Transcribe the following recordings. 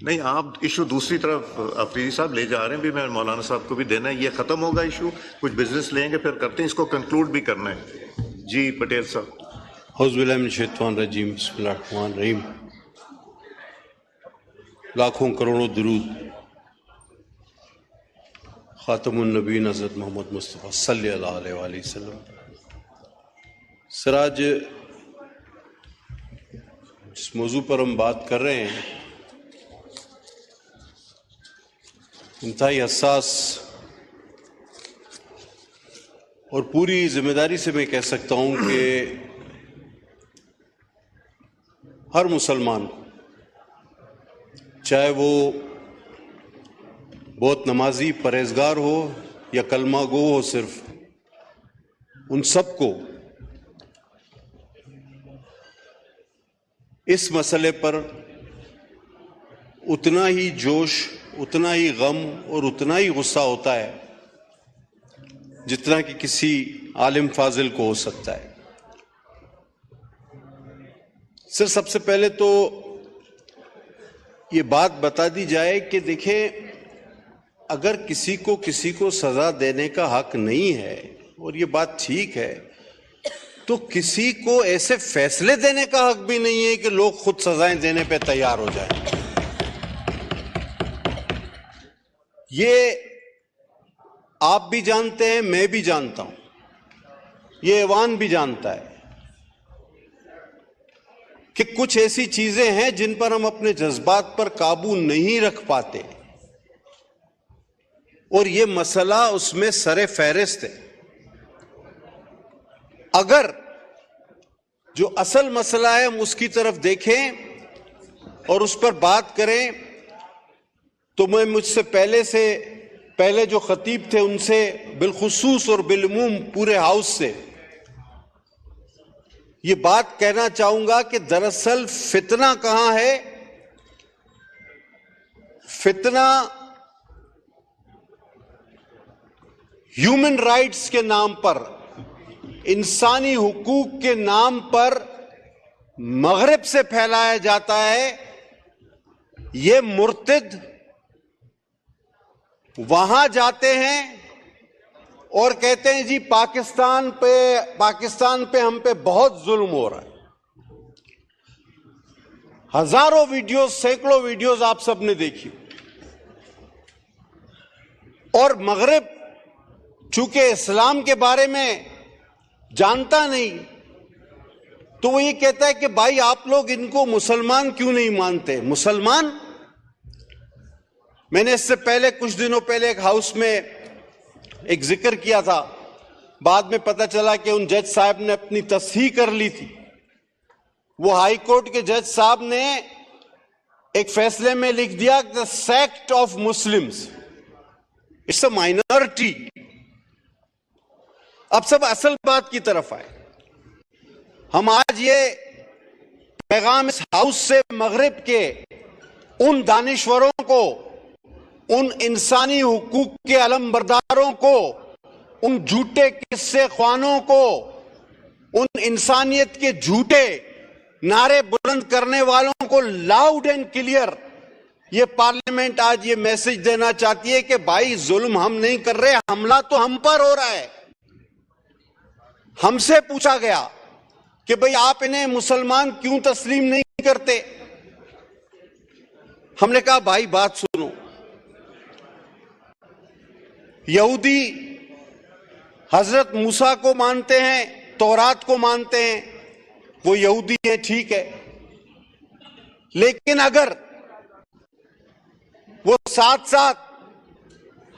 نہیں، آپ ایشو دوسری طرف افریدی صاحب لے جا رہے ہیں، بھی میں مولانا صاحب کو بھی دینا ہے، یہ ختم ہوگا ایشو، کچھ بزنس لیں گے پھر کرتے ہیں، اس کو کنکلوڈ بھی کرنا ہے۔ جی پٹیل صاحب۔ اعوذ باللہ من الشیطان الرجیم، بسم اللہ الرحمن الرحیم۔ لاکھوں کروڑوں درود خاتم النبیین حضرت محمد مصطفیٰ صلی اللہ علیہ وآلہ وسلم۔ سراج، جس موضوع پر ہم بات کر رہے ہیں انتہائی حساس، اور پوری ذمہ داری سے میں کہہ سکتا ہوں کہ ہر مسلمان، چاہے وہ بہت نمازی پرہیزگار ہو یا کلمہ گو ہو، صرف ان سب کو اس مسئلے پر اتنا ہی جوش، اتنا ہی غم اور اتنا ہی غصہ ہوتا ہے جتنا کہ کسی عالم فاضل کو ہو سکتا ہے۔ سب سے پہلے تو یہ بات بتا دی جائے کہ دیکھیں، اگر کسی کو سزا دینے کا حق نہیں ہے، اور یہ بات ٹھیک ہے، تو کسی کو ایسے فیصلے دینے کا حق بھی نہیں ہے کہ لوگ خود سزائیں دینے پہ تیار ہو جائیں۔ یہ آپ بھی جانتے ہیں، میں بھی جانتا ہوں، یہ ایوان بھی جانتا ہے کہ کچھ ایسی چیزیں ہیں جن پر ہم اپنے جذبات پر قابو نہیں رکھ پاتے، اور یہ مسئلہ اس میں سر فہرست ہے۔ اگر جو اصل مسئلہ ہے ہم اس کی طرف دیکھیں اور اس پر بات کریں، تو میں مجھ سے پہلے جو خطیب تھے ان سے بالخصوص اور بالعموم پورے ہاؤس سے یہ بات کہنا چاہوں گا کہ دراصل فتنہ کہاں ہے؟ فتنہ ہیومن رائٹس کے نام پر، انسانی حقوق کے نام پر مغرب سے پھیلایا جاتا ہے۔ یہ مرتد وہاں جاتے ہیں اور کہتے ہیں جی پاکستان پہ ہم پہ بہت ظلم ہو رہا ہے۔ ہزاروں ویڈیوز، سینکڑوں ویڈیوز آپ سب نے دیکھی، اور مغرب چونکہ اسلام کے بارے میں جانتا نہیں، تو وہ یہ کہتا ہے کہ بھائی آپ لوگ ان کو مسلمان کیوں نہیں مانتے؟ مسلمان، میں نے اس سے پہلے کچھ دنوں پہلے ایک ہاؤس میں ایک ذکر کیا تھا، بعد میں پتہ چلا کہ ان جج صاحب نے اپنی تصحیح کر لی تھی۔ وہ ہائی کورٹ کے جج صاحب نے ایک فیصلے میں لکھ دیا کہ the sect of Muslims it's a minority۔ اب سب اصل بات کی طرف آئے۔ ہم آج یہ پیغام اس ہاؤس سے مغرب کے ان دانشوروں کو، ان انسانی حقوق کے علمبرداروں کو، ان جھوٹے قصے خوانوں کو، ان انسانیت کے جھوٹے نعرے بلند کرنے والوں کو لاؤڈ اینڈ کلیئر یہ پارلیمنٹ آج یہ میسج دینا چاہتی ہے کہ بھائی ظلم ہم نہیں کر رہے، حملہ تو ہم پر ہو رہا ہے۔ ہم سے پوچھا گیا کہ بھئی آپ انہیں مسلمان کیوں تسلیم نہیں کرتے؟ ہم نے کہا بھائی بات سنو، یہودی حضرت موسیٰ کو مانتے ہیں، تورات کو مانتے ہیں، وہ یہودی ہیں، ٹھیک ہے، لیکن اگر وہ ساتھ ساتھ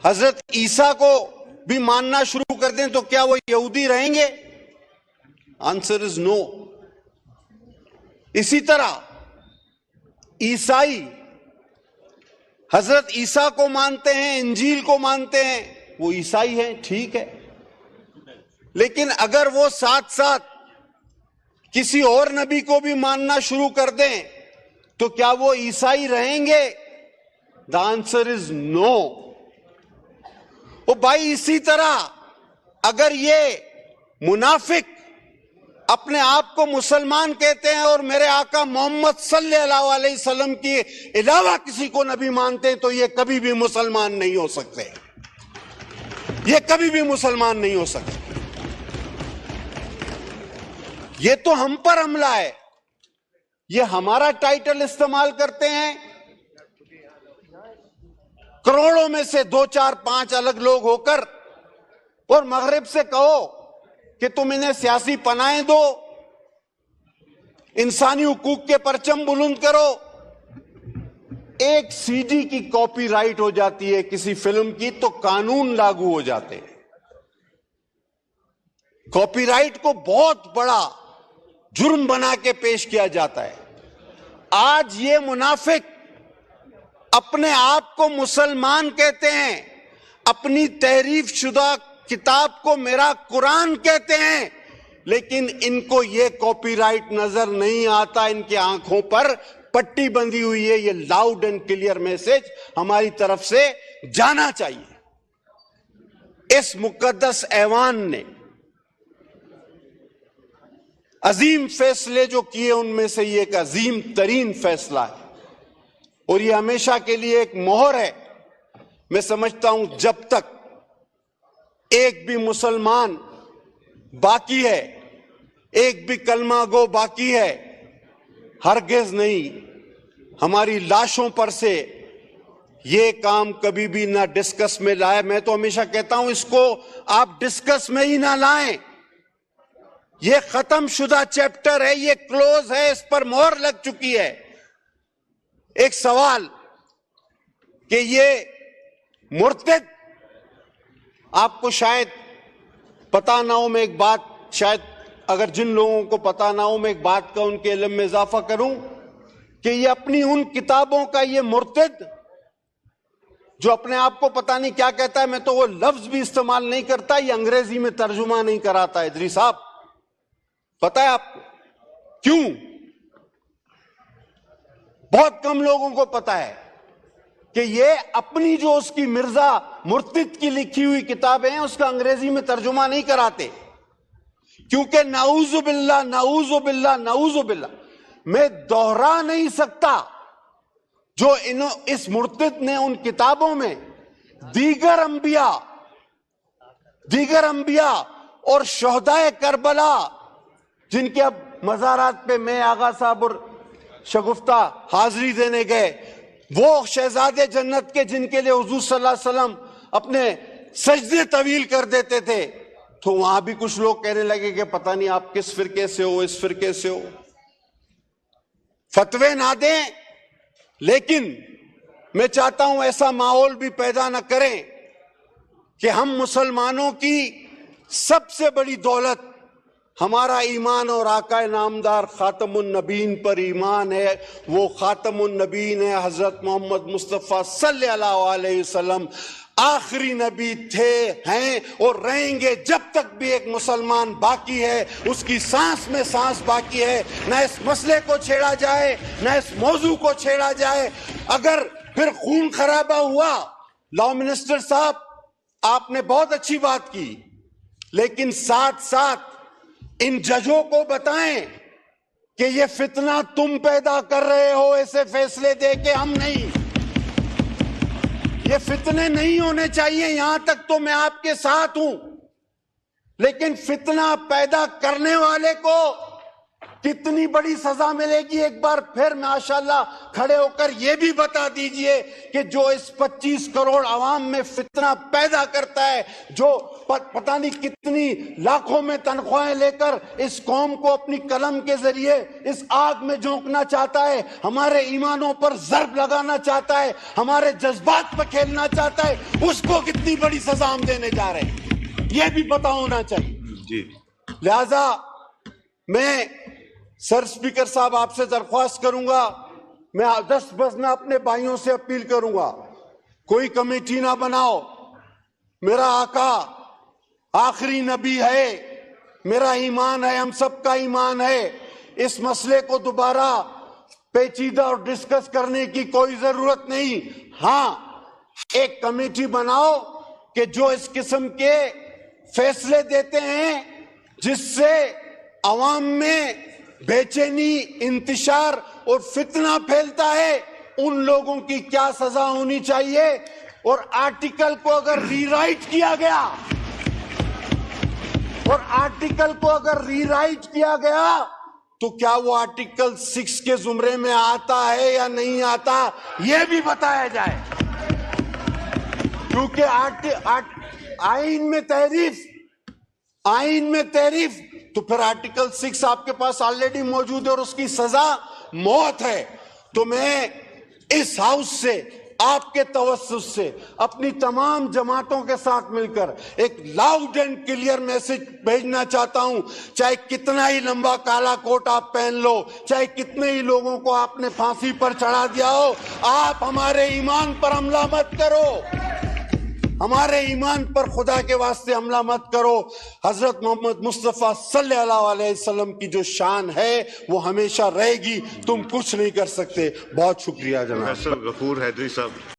حضرت عیسیٰ کو بھی ماننا شروع کر دیں تو کیا وہ یہودی رہیں گے؟ آنسر از نو۔ اسی طرح عیسائی حضرت عیسیٰ کو مانتے ہیں، انجیل کو مانتے ہیں، وہ عیسائی ہیں، ٹھیک ہے، لیکن اگر وہ ساتھ ساتھ کسی اور نبی کو بھی ماننا شروع کر دیں تو کیا وہ عیسائی رہیں گے؟ The answer is no۔ او بھائی اسی طرح اگر یہ منافق اپنے آپ کو مسلمان کہتے ہیں اور میرے آقا محمد صلی اللہ علیہ وسلم کے علاوہ کسی کو نبی مانتے ہیں تو یہ کبھی بھی مسلمان نہیں ہو سکتے، یہ کبھی بھی مسلمان نہیں ہو سکتے۔ یہ تو ہم پر حملہ ہے، یہ ہمارا ٹائٹل استعمال کرتے ہیں، کروڑوں میں سے 2 4 5 الگ لوگ ہو کر، اور مغرب سے کہو کہ تم انہیں سیاسی پناہیں دو، انسانی حقوق کے پرچم بلند کرو۔ ایک سی ڈی کی کاپی رائٹ ہو جاتی ہے کسی فلم کی تو قانون لاگو ہو جاتے ہیں۔ کاپی رائٹ کو بہت بڑا جرم بنا کے پیش کیا جاتا ہے۔ آج یہ منافق اپنے آپ کو مسلمان کہتے ہیں، اپنی تحریف شدہ کتاب کو میرا قرآن کہتے ہیں، لیکن ان کو یہ کاپی رائٹ نظر نہیں آتا، ان کی آنکھوں پر پٹی بندھی ہوئی ہے۔ یہ لاؤڈ اینڈ کلیئر میسج ہماری طرف سے جانا چاہیے۔ اس مقدس ایوان نے عظیم فیصلے جو کیے ان میں سے یہ ایک عظیم ترین فیصلہ ہے، اور یہ ہمیشہ کے لیے ایک مہر ہے۔ میں سمجھتا ہوں جب تک ایک بھی مسلمان باقی ہے، ایک بھی کلمہ گو باقی ہے، ہرگز نہیں ہماری لاشوں پر سے یہ کام کبھی بھی نہ ڈسکس میں لائے۔ میں تو ہمیشہ کہتا ہوں اس کو آپ ڈسکس میں ہی نہ لائیں، یہ ختم شدہ چیپٹر ہے، یہ کلوز ہے، اس پر مہر لگ چکی ہے۔ ایک سوال کہ یہ مرتد، آپ کو شاید پتا نہ ہو، میں ایک بات شاید اگر جن لوگوں کو پتا نہ ہو میں ایک بات کا ان کے علم میں اضافہ کروں کہ یہ اپنی ان کتابوں کا یہ مرتد جو اپنے آپ کو پتا نہیں کیا کہتا ہے، میں تو وہ لفظ بھی استعمال نہیں کرتا، یہ انگریزی میں ترجمہ نہیں کراتا ہے۔ ادریس صاحب پتا ہے آپ کو کیوں؟ بہت کم لوگوں کو پتا ہے کہ یہ اپنی جو اس کی مرزا مرتد کی لکھی ہوئی کتابیں ہیں اس کا انگریزی میں ترجمہ نہیں کراتے، کیونکہ نعوذ باللہ نعوذ باللہ نعوذ باللہ میں دوہرا نہیں سکتا جو اس مرتد نے ان کتابوں میں دیگر انبیاء اور شہدائے کربلا جن کے اب مزارات پہ میں آغا صاحب اور شگفتہ حاضری دینے گئے، وہ شہزادے جنت کے جن کے لیے حضور صلی اللہ علیہ وسلم اپنے سجدے طویل کر دیتے تھے، تو وہاں بھی کچھ لوگ کہنے لگے کہ پتہ نہیں آپ کس فرقے سے ہو، اس فرقے سے ہو۔ فتوے نہ دیں، لیکن میں چاہتا ہوں ایسا ماحول بھی پیدا نہ کریں کہ ہم مسلمانوں کی سب سے بڑی دولت ہمارا ایمان اور آقا نامدار خاتم النبیین پر ایمان ہے، وہ خاتم النبیین ہے حضرت محمد مصطفیٰ صلی اللہ علیہ وسلم، آخری نبی تھے، ہیں اور رہیں گے جب تک بھی ایک مسلمان باقی ہے، اس کی سانس میں سانس باقی ہے۔ نہ اس مسئلے کو چھیڑا جائے، نہ اس موضوع کو چھیڑا جائے۔ اگر پھر خون خرابہ ہوا، لاء منسٹر صاحب آپ نے بہت اچھی بات کی، لیکن ساتھ ساتھ ان ججوں کو بتائیں کہ یہ فتنہ تم پیدا کر رہے ہو، ایسے فیصلے دے کے ہم نہیں۔ یہ فتنے نہیں ہونے چاہیے، یہاں تک تو میں آپ کے ساتھ ہوں، لیکن فتنہ پیدا کرنے والے کو کتنی بڑی سزا ملے گی؟ ایک بار پھر ماشاءاللہ کھڑے ہو کر یہ بھی بتا دیجئے کہ جو اس 25 کروڑ عوام میں فتنہ پیدا کرتا ہے، جو پتہ نہیں کتنی لاکھوں میں تنخواہیں لے کر اس قوم کو اپنی قلم کے ذریعے اس آگ میں جھونکنا چاہتا ہے، ہمارے ایمانوں پر ضرب لگانا چاہتا ہے، ہمارے جذبات پہ کھیلنا چاہتا ہے، اس کو کتنی بڑی سزا ہم دینے جا رہے ہیں، یہ بھی پتہ ہونا چاہیے۔ جی لہذا میں سر اسپیکر صاحب آپ سے درخواست کروں گا، میں دست بس میں اپنے بھائیوں سے اپیل کروں گا، کوئی کمیٹی نہ بناؤ، میرا آقا آخری نبی ہے، میرا ایمان ہے، ہم سب کا ایمان ہے، اس مسئلے کو دوبارہ پیچیدہ اور ڈسکس کرنے کی کوئی ضرورت نہیں۔ ہاں ایک کمیٹی بناؤ کہ جو اس قسم کے فیصلے دیتے ہیں جس سے عوام میں بے چینی، انتشار اور فتنہ پھیلتا ہے، ان لوگوں کی کیا سزا ہونی چاہیے؟ اور آرٹیکل کو اگر ری رائٹ کیا گیا تو کیا وہ آرٹیکل 6 کے زمرے میں آتا ہے یا نہیں آتا، یہ بھی بتایا جائے. کیونکہ آئین میں تحریف تو پھر آرٹیکل 6 آپ کے پاس آلریڈی موجود ہے اور اس کی سزا موت ہے. تو میں اس ہاؤس سے، آپ کے توسط سے، اپنی تمام جماعتوں کے ساتھ مل کر ایک لاؤڈ اینڈ کلیئر میسج بھیجنا چاہتا ہوں. چاہے کتنا ہی لمبا کالا کوٹ آپ پہن لو، چاہے کتنے ہی لوگوں کو آپ نے پھانسی پر چڑھا دیا ہو، آپ ہمارے ایمان پر حملہ مت کرو، ہمارے ایمان پر خدا کے واسطے حملہ مت کرو. حضرت محمد مصطفیٰ صلی اللہ علیہ وسلم کی جو شان ہے وہ ہمیشہ رہے گی، تم کچھ نہیں کر سکتے. بہت شکریہ جناب. پروفیسر غفور حیدری صاحب.